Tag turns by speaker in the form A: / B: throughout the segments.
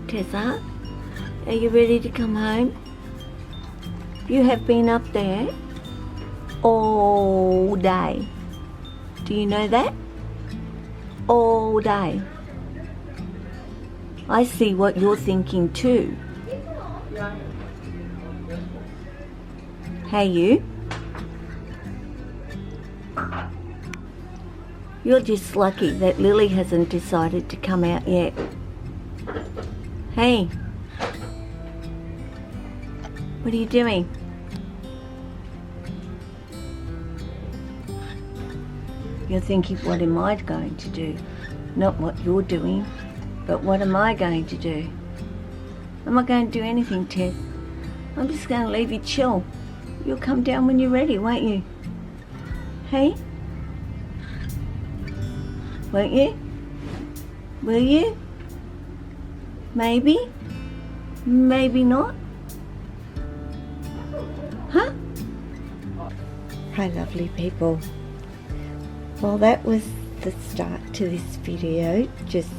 A: Tessa, are you ready to come home? You have been up there all day. Do you know that? All day. I see what you're thinking too. Hey you. You're just lucky that Lily hasn't decided to come out yet. Hey. What are you doing? You're thinking, what am I going to do? Not what you're doing, but what am I going to do? I'm not going to do anything, Tess. I'm just going to leave you chill. You'll come down when you're ready, won't you? Hey? Won't you? Will you? Maybe? Maybe not? Huh? Hi lovely people. Well, that was the start to this video. Just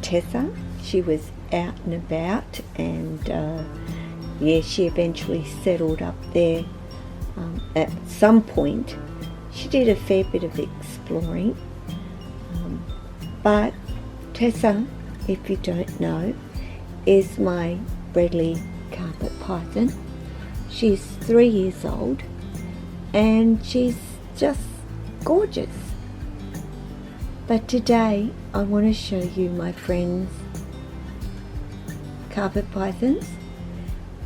A: Tessa, she was out and about, and yeah, she eventually settled up there. At some point she did a fair bit of exploring, but Tessa, if you don't know, is my Bredli carpet python. She's 3 years old and she's just gorgeous. But today I want to show you my friend's carpet pythons,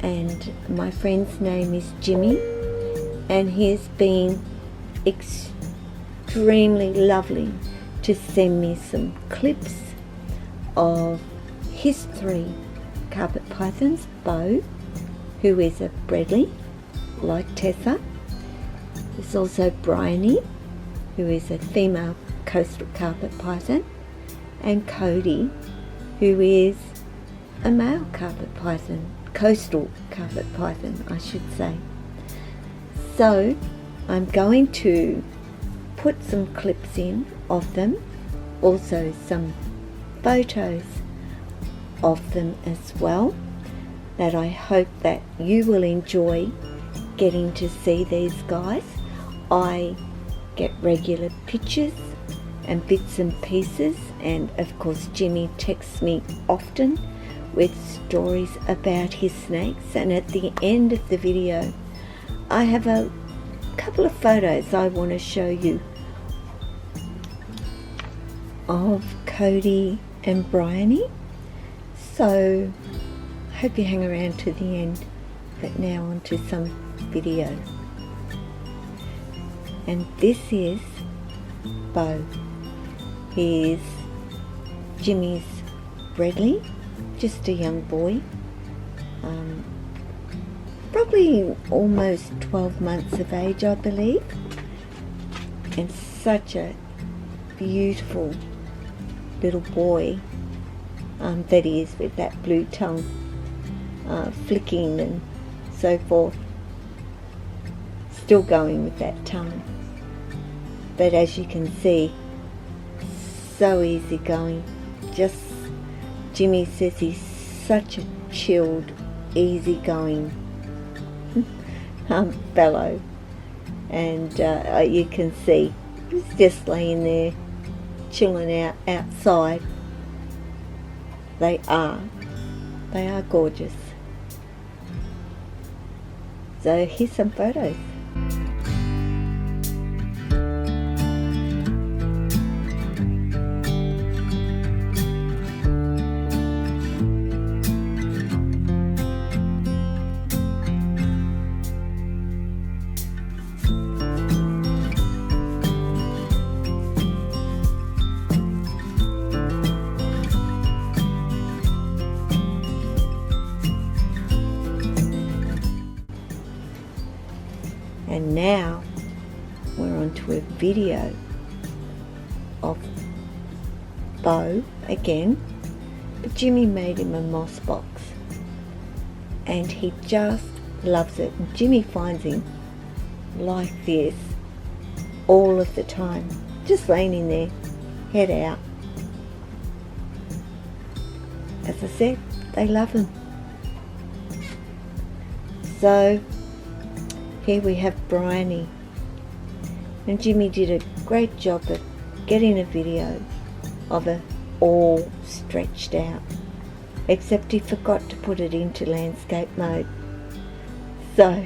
A: and my friend's name is Jimmy, and he's been extremely lovely to send me some clips of his 3 carpet pythons. Beau, who is a Bredli like Tessa. There's also Bryani, who is a female coastal carpet python, and Kodi, who is a male carpet python, coastal carpet python I should say. So I'm going to put some clips in of them, also some photos of them as well, that I hope that you will enjoy getting to see these guys. I get regular pictures and bits and pieces, and of course Jimmy texts me often with stories about his snakes, and at the end of the video I have a couple of photos I want to show you of Kodi and Bryani. So I hope you hang around to the end. But now on to some video. And this is Beau. He is Jimmy's Bredli, just a young boy, probably almost 12 months of age I believe, and such a beautiful little boy that he is, with that blue tongue flicking and so forth, still going with that tongue. But as you can see, so easy going. Just Jimmy says he's such a chilled, easygoing fellow, and you can see he's just laying there chilling out outside. They are gorgeous. So here's some photos. And now we're on to a video of Beau again, but Jimmy made him a moss box and he just loves it. And Jimmy finds him like this all of the time, just laying in there, head out. as I said, they love them. So here we have Bryani, and Jimmy did a great job of getting a video of it all stretched out, except he forgot to put it into landscape mode. So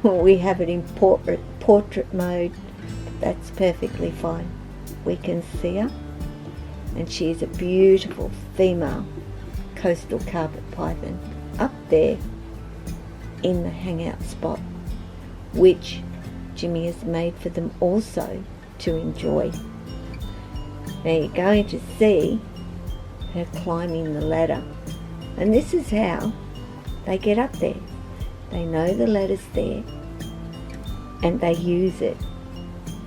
A: we have it in portrait mode. That's perfectly fine. We can see her, and she is a beautiful female coastal carpet python up there in the hangout spot, which Jimmy has made for them also to enjoy. Now you're going to see her climbing the ladder, and this is how they get up there. They know the ladder's there and they use it,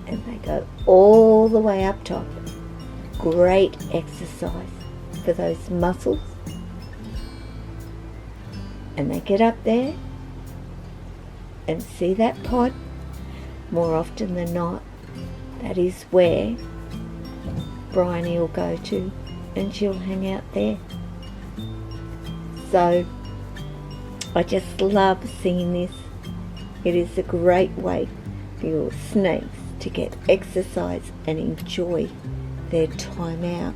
A: and they go all the way up top. Great exercise for those muscles. And they get up there and see that pod. More often than not, that is where Bryani will go to, and she'll hang out there. So I just love seeing this. It is a great way for your snakes to get exercise and enjoy their time out.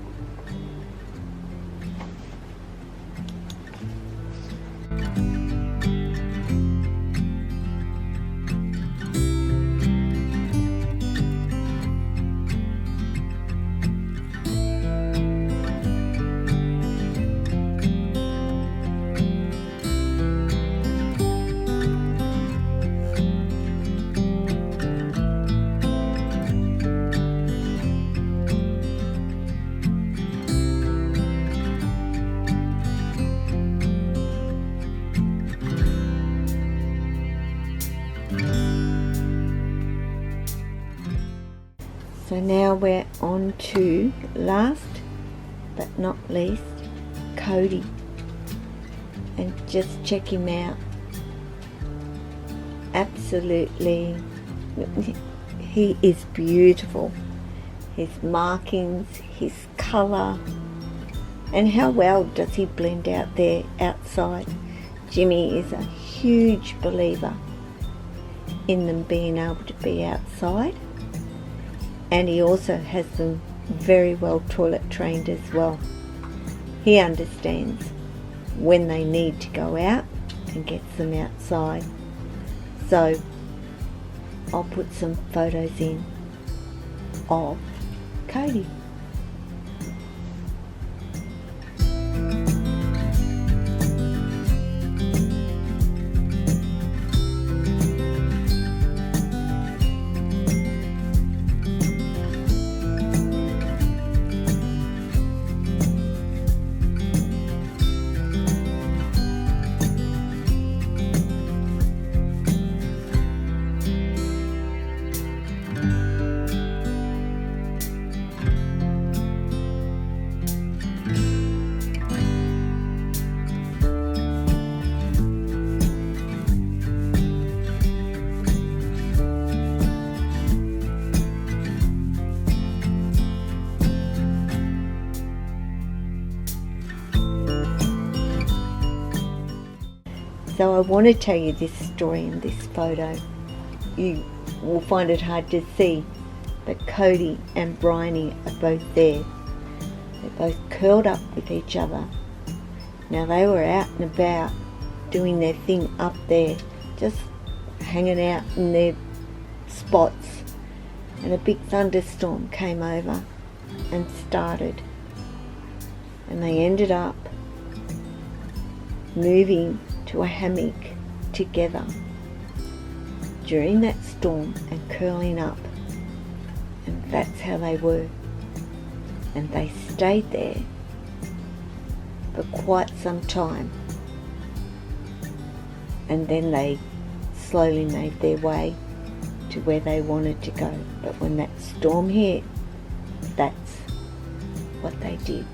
A: So now we're on to, last but not least, Kodi. And just check him out. Absolutely, he is beautiful. His markings, his colour, and how well does he blend out there outside. Jimmy is a huge believer in them being able to be outside. And he also has them very well toilet trained as well. He understands when they need to go out and gets them outside. So I'll put some photos in of Kodi. So I want to tell you this story in this photo. You will find it hard to see, but Kodi and Bryani are both there. They're both curled up with each other. Now they were out and about doing their thing up there, just hanging out in their spots, and a big thunderstorm came over and started, and they ended up moving to a hammock together during that storm and curling up, and that's how they were. And they stayed there for quite some time, and then they slowly made their way to where they wanted to go. But when that storm hit, that's what they did.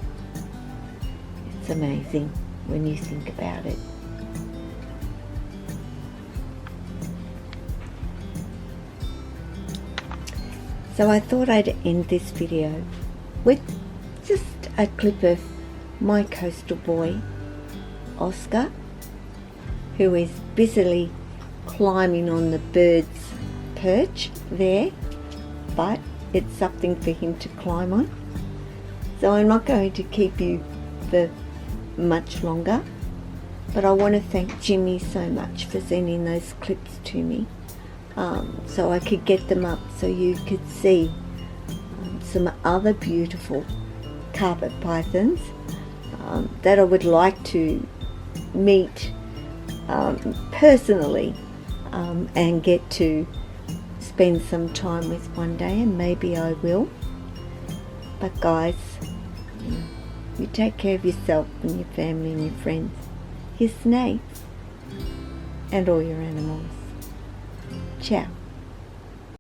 A: It's amazing when you think about it. So I thought I'd end this video with just a clip of my coastal boy Oscar, who is busily climbing on the bird's perch there, but it's something for him to climb on. So I'm not going to keep you for much longer, but I want to thank Jimmy so much for sending those clips to me, so I could get them up so you could see some other beautiful carpet pythons that I would like to meet personally and get to spend some time with one day, and maybe I will. But guys, you take care of yourself and your family and your friends, your snakes, and all your animals. Ciao.